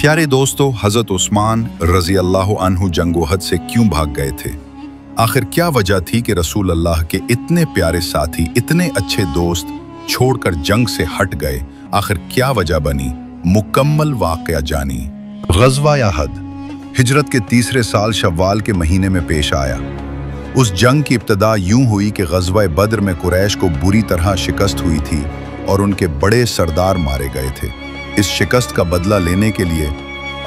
प्यारे दोस्तों, हज़रत उस्मान रज़ी अल्लाह अन्हु जंग उहद से क्यों भाग गए थे? आखिर क्या वजह थी कि रसूल अल्लाह के इतने प्यारे साथी, इतने अच्छे दोस्त छोड़कर जंग से हट गए? आखिर क्या वजह बनी? मुकम्मल वाक़या जानी। ग़ज़वा अहद हिजरत के तीसरे साल शव्वाल के महीने में पेश आया। उस जंग की इब्तिदा यूं हुई कि ग़ज़वा बद्र में कुरैश को बुरी तरह शिकस्त हुई थी और उनके बड़े सरदार मारे गए थे। इस शिकस्त का बदला लेने के लिए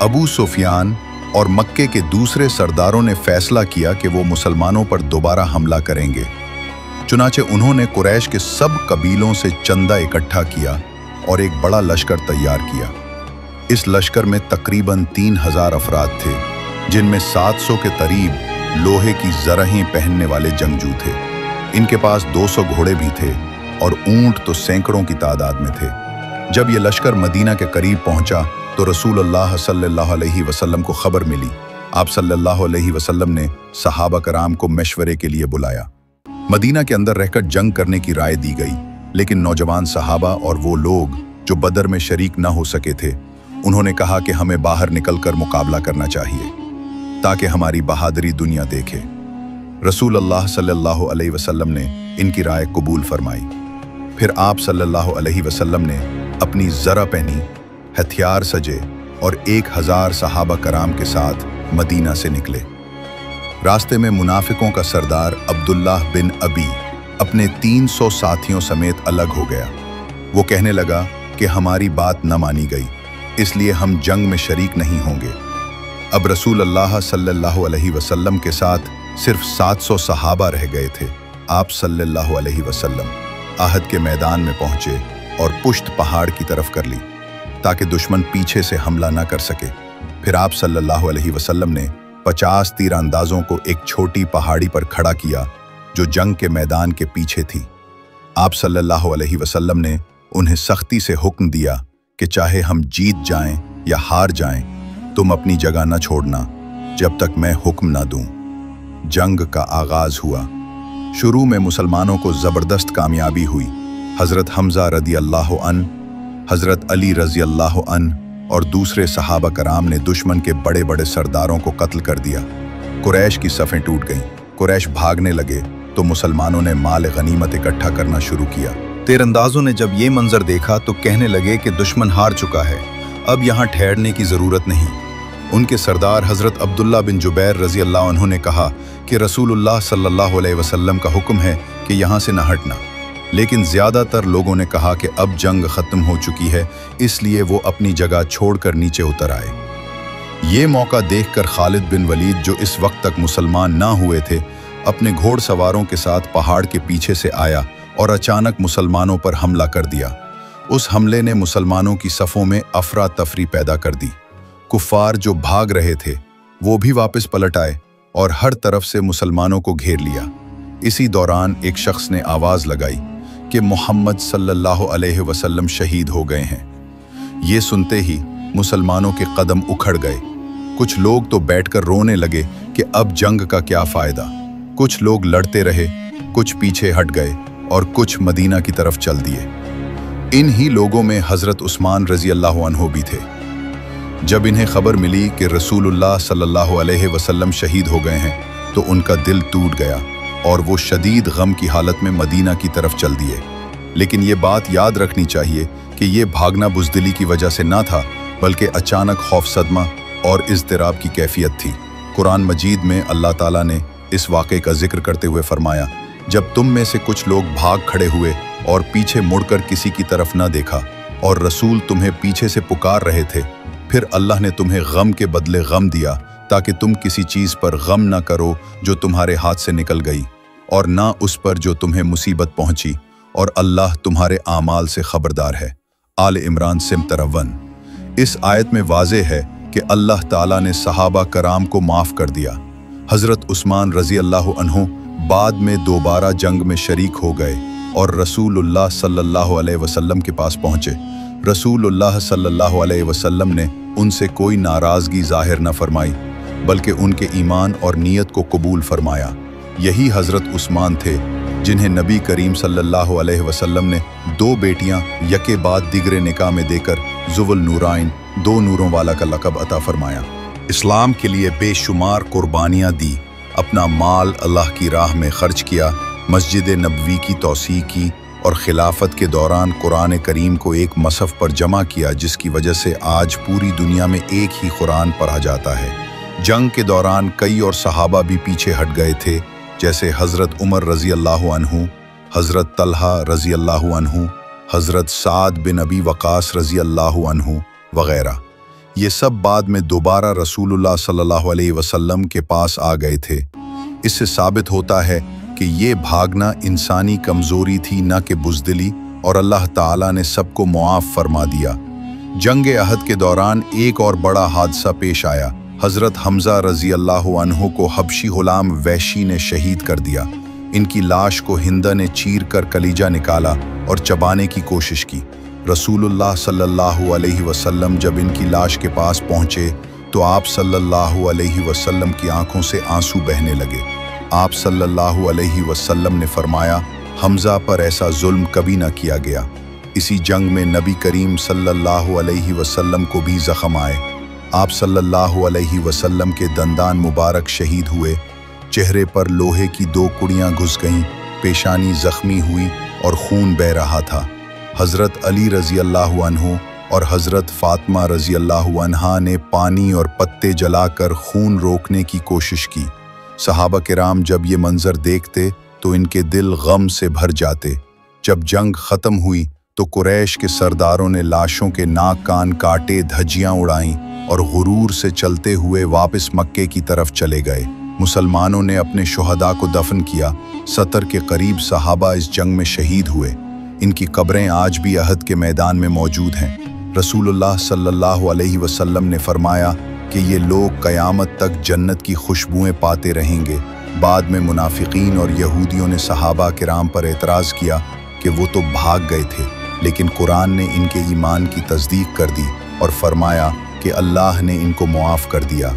अबू सुफियान और मक्के के दूसरे सरदारों ने फैसला किया कि वो मुसलमानों पर दोबारा हमला करेंगे। चुनाचे उन्होंने कुरैश के सब कबीलों से चंदा इकट्ठा किया और एक बड़ा लश्कर तैयार किया। इस लश्कर में तकरीबन 3000 अफराद थे, जिनमें 700 के करीब लोहे की ज़रहें पहनने वाले जंगजू थे। इनके पास 200 घोड़े भी थे और ऊंट तो सैकड़ों की तादाद में थे। जब ये लश्कर मदीना के करीब पहुंचा तो रसूल अल्लाह सल्लल्लाहु अलैहि वसल्लम को खबर मिली। आप सल्लल्लाहु अलैहि वसल्लम ने सहाबा कराम को मशवरे के लिए बुलाया। मदीना के अंदर रहकर जंग करने की राय दी गई, लेकिन नौजवान सहाबा और वो लोग जो बदर में शरीक न हो सके थे, उन्होंने कहा कि हमें बाहर निकलकर मुकाबला करना चाहिए ताकि हमारी बहादुरी दुनिया देखे। रसूल अल्लाह सल्लल्लाहु अलैहि वसल्लम ने इनकी राय कबूल फरमाई। फिर आप सल्लल्लाहु अलैहि वसल्लम ने अपनी ज़रा पहनी, हथियार सजे और 1000 सहाबा कराम के साथ मदीना से निकले। रास्ते में मुनाफिकों का सरदार अब्दुल्लाह बिन अबी अपने 300 साथियों समेत अलग हो गया। वो कहने लगा कि हमारी बात न मानी गई, इसलिए हम जंग में शरीक नहीं होंगे। अब रसूल अल्लाह सल्लल्लाहु अलैहि वसल्लम के साथ सिर्फ 700 सहाबा रह गए थे। आप सल्लल्लाहु अलैहि वसल्लम आहद के मैदान में पहुंचे और पुश्त पहाड़ की तरफ कर ली ताकि दुश्मन पीछे से हमला न कर सके। फिर आप सल्लल्लाहु अलैहि वसल्लम ने 50 तीरंदाजों को एक छोटी पहाड़ी पर खड़ा किया जो जंग के मैदान के पीछे थी। आप सल्लल्लाहु अलैहि वसल्लम ने उन्हें सख्ती से हुक्म दिया कि चाहे हम जीत जाएं या हार जाएं, तुम अपनी जगह न छोड़ना जब तक मैं हुक्म न दूं। जंग का आगाज हुआ। शुरू में मुसलमानों को ज़बरदस्त कामयाबी हुई। हज़रत हमज़ा रज़ी अल्लाह अन, हज़रत अली रज़ी अल्लाह अन और दूसरे सहाबा कराम ने दुश्मन के बड़े बड़े सरदारों को कत्ल कर दिया। कुरैश की सफ़ें टूट गईं। कुरैश भागने लगे तो मुसलमानों ने माल गनीमत इकट्ठा करना शुरू किया। तीरंदाजों ने जब ये मंजर देखा तो कहने लगे कि दुश्मन हार चुका है, अब यहाँ ठहरने की ज़रूरत नहीं। उनके सरदार हज़रत अब्दुल्ला बिन जुबैर रज़ी अल्लाह अन्हु ने कहा कि रसूलुल्लाह सल्लल्लाहु अलैहि वसल्लम का हुक्म है कि यहाँ से न हटना। लेकिन ज़्यादातर लोगों ने कहा कि अब जंग ख़त्म हो चुकी है, इसलिए वो अपनी जगह छोड़कर नीचे उतर आए। ये मौका देखकर खालिद बिन वलीद, जो इस वक्त तक मुसलमान ना हुए थे, अपने घोड़सवारों के साथ पहाड़ के पीछे से आया और अचानक मुसलमानों पर हमला कर दिया। उस हमले ने मुसलमानों की सफ़ों में अफरा तफरी पैदा कर दी। कुफ़ार जो भाग रहे थे वो भी वापस पलट आए और हर तरफ से मुसलमानों को घेर लिया। इसी दौरान एक शख्स ने आवाज़ लगाई कि मोहम्मद सल्लल्लाहु अलैहि वसल्लम शहीद हो गए हैं। ये सुनते ही मुसलमानों के कदम उखड़ गए। कुछ लोग तो बैठकर रोने लगे कि अब जंग का क्या फ़ायदा। कुछ लोग लड़ते रहे, कुछ पीछे हट गए और कुछ मदीना की तरफ चल दिए। इन ही लोगों में हज़रत उस्मान रज़ी अल्लाह अन्हु भी थे। जब इन्हें खबर मिली कि रसूलुल्लाह सल्लल्लाहु अलैहि वसल्लम शहीद हो गए हैं तो उनका दिल टूट गया और वो शदीद गम की हालत में मदीना की तरफ चल दिए। लेकिन ये बात याद रखनी चाहिए कि ये भागना बुज़दिली की वजह से ना था, बल्कि अचानक खौफ सदमा और इज़्तिराब की कैफियत थी। कुरान मजीद में अल्लाह ताला ने इस वाक़े का जिक्र करते हुए फरमाया, जब तुम में से कुछ लोग भाग खड़े हुए और पीछे मुड़कर किसी की तरफ न देखा और रसूल तुम्हें पीछे से पुकार रहे थे, फिर अल्लाह ने तुम्हें गम के बदले गम दिया ताकि तुम किसी चीज़ पर गम ना करो जो तुम्हारे हाथ से निकल गई, और ना उस पर जो तुम्हें मुसीबत पहुंची, और अल्लाह तुम्हारे आमाल से खबरदार है। आल इमरान सिम 53। इस आयत में वाज़ेह है कि अल्लाह ताला ने सहाबा कराम को माफ़ कर दिया। हज़रत उस्मान रज़ी अल्लाह अन्हु बाद में दोबारा जंग में शरीक हो गए और रसूलुल्लाह सल्लल्लाहु अलैहि वसल्लम के पास पहुँचे। रसूलुल्लाह सल्लल्लाहु अलैहि वसल्लम ने उनसे कोई नाराज़गी ज़ाहिर न फरमाई, बल्कि उनके ईमान और नीयत को कबूल फरमाया। यही हज़रत उस्मान थे जिन्हें नबी करीम सल्लल्लाहु अलैहि वसल्लम ने 2 बेटियां यके बाद दिगरे निकाह में देकर ज़ुवल नूराइन दो नूरों वाला का लक़ब अता फरमाया। इस्लाम के लिए बेशुमार कुर्बानियाँ दी, अपना माल अल्लाह की राह में खर्च किया, मस्जिद नबवी की तौसीह की और खिलाफत के दौरान कुरान करीम को एक मसहफ़ पर जमा किया, जिसकी वजह से आज पूरी दुनिया में एक ही कुरान पढ़ा जाता है। जंग के दौरान कई और सहाबा भी पीछे हट गए थे, जैसे हज़रत उमर रज़ी अल्लाह अन्हु, हज़रत तलहा रज़ी अल्लाह अन्हु, हज़रत साद बिन अबी वक़ास रज़ी अल्लाह अन्हु वग़ैरह। ये सब बाद में दोबारा रसूलुल्लाह सल्लल्लाहु अलैहि वसल्लम के पास आ गए थे। इससे साबित होता है कि ये भागना इंसानी कमज़ोरी थी, न कि बुज़दिली, और अल्लाह ताला ने सबको मुआफ़ फरमा दिया। जंग अहद के दौरान एक और बड़ा हादसा पेश आया। हज़रत हमज़ा रज़ी अल्लाह अन्हु को हबशी ग़ुलाम वहशी ने शहीद कर दिया। इनकी लाश को हिंदा ने चीर कर कलीजा निकाला और चबाने की कोशिश की। रसूलुल्लाह सल्लल्लाहु अलैहि वसल्लम जब इनकी लाश के पास पहुँचे तो आप सल्लल्लाहु अलैहि वसल्लम की आंखों से आंसू बहने लगे। आप सल्लल्लाहु अलैहि वसल्लम ने फरमाया, हमज़ा पर ऐसा जुल्म कभी न किया गया। इसी जंग में नबी करीम सल्लल्लाहु अलैहि वसल्लम को भी ज़ख्म आए। आप सल्लल्लाहु अलैहि वसल्लम के दंदान मुबारक शहीद हुए, चेहरे पर लोहे की दो कुड़ियाँ घुस गईं, पेशानी ज़ख्मी हुई और खून बह रहा था। हज़रत अली रज़ी अल्लाह अन्हु और हज़रत फ़ातिमा रज़ी अल्लाह अन्हा ने पानी और पत्ते जलाकर खून रोकने की कोशिश की। सहाबा किराम जब ये मंज़र देखते तो इनके दिल गम से भर जाते। जब जंग ख़त्म हुई तो कुरैश के सरदारों ने लाशों के नाक कान काटे, धज्जियाँ उड़ाईं और गुरूर से चलते हुए वापस मक्के की तरफ चले गए। मुसलमानों ने अपने शुहदा को दफन किया। 70 के करीब सहाबा इस जंग में शहीद हुए। इनकी कब्रें आज भी अहद के मैदान में मौजूद हैं। रसूलुल्लाह सल्लल्लाहु अलैहि वसल्लम ने फरमाया कि ये लोग क़यामत तक जन्नत की खुशबुएं पाते रहेंगे। बाद में मुनाफिकीन और यहूदियों ने सहाबा किराम पर एतराज़ किया कि वो तो भाग गए थे, लेकिन कुरान ने इनके ईमान की तस्दीक कर दी और फरमाया कि अल्लाह ने इनको मुआफ़ कर दिया।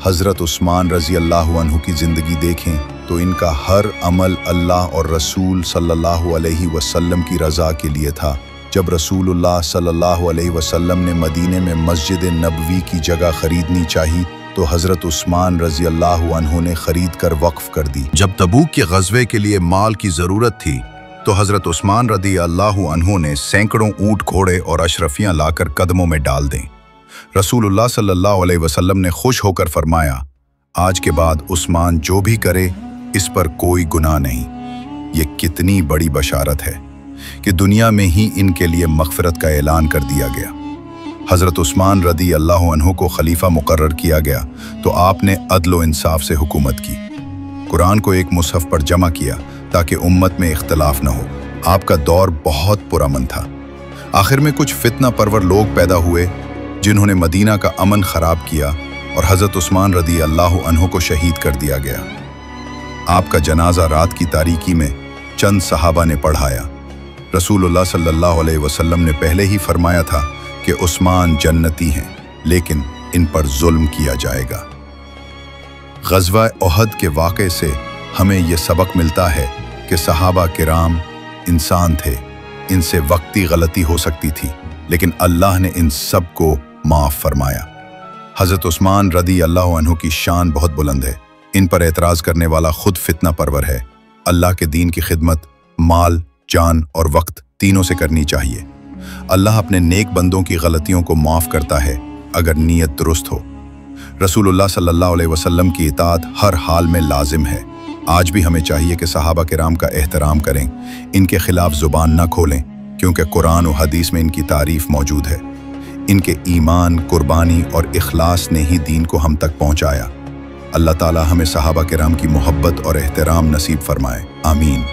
हज़रत उस्मान रज़ी अल्लाह अन्हु की ज़िंदगी देखें तो इनका हर अमल अल्लाह और रसूल सल्लल्लाहु अलैहि वसल्लम की रज़ा के लिए था। जब रसूलुल्लाह सल्लल्लाहु अलैहि वसल्लम ने मदीने में मस्जिद नबवी की जगह ख़रीदनी चाहिए तो हज़रत उस्मान रज़ी अल्लाह अन्हु ने ख़रीद कर वक्फ़ कर दी। जब तबूक के ग़ज़वे के लिए माल की ज़रूरत थी तो हज़रत उस्मान रज़ी अल्लाह अन्हु ने सैकड़ों ऊँट घोड़े और अशरफियाँ लाकर कदमों में डाल दें। रसूलुल्लाह सल्लल्लाहु अलैहि वसल्लम ने खुश होकर फरमाया, आज के बाद उस्मान जो भी करे इस पर कोई गुनाह नहीं। ये कितनी बड़ी बशारत है कि दुनिया में ही इनके लिए मग़फ़िरत का ऐलान कर दिया गया। हज़रत उस्मान रज़ी अल्लाह अन्हु को खलीफा मुकर्रर किया गया तो आपने अदल व इंसाफ से हुकूमत की। कुरान को एक मुसहफ़ पर जमा किया ताकि उम्मत में इख्तिलाफ न हो। आपका दौर बहुत पुरअमन था। आखिर में कुछ फितना परवर लोग पैदा हुए जिन्होंने मदीना का अमन ख़राब किया और हज़रत उस्मान रज़ी अल्लाह अन्हु को शहीद कर दिया गया। आपका जनाजा रात की तारीकी में चंद सहाबा ने पढ़ाया। रसूलुल्लाह सल्लल्लाहु अलैहि वसल्लम ने पहले ही फरमाया था कि उस्मान जन्नती हैं, लेकिन इन पर जुल्म किया जाएगा। ग़ज़वा ओहद के वाक़े से हमें यह सबक मिलता है कि सहाबा किराम इंसान थे, इनसे वक्ती गलती हो सकती थी, लेकिन अल्लाह ने इन सब को माफ़ फरमाया। हज़रत उस्मान रज़ी अल्लाह अन्हु की शान बहुत बुलंद है। इन पर एतराज़ करने वाला खुद फितना परवर है। अल्लाह के दीन की खिदमत माल, जान और वक्त तीनों से करनी चाहिए। अल्लाह अपने नेक बंदों की गलतियों को माफ़ करता है अगर नीयत दुरुस्त हो। रसूलुल्लाह सल्लल्लाहु अलैहि वसल्लम की इताअत हर हाल में लाजिम है। आज भी हमें चाहिए कि सहाबा किराम का एहतराम करें, इनके खिलाफ ज़ुबान न खोलें, क्योंकि कुरान और हदीस में इनकी तारीफ़ मौजूद है। इनके ईमान, कुर्बानी और इखलास ने ही दीन को हम तक पहुँचाया। अल्लाह ताला हमें सहाबा किराम की मोहब्बत और एहतराम नसीब फरमाए। आमीन।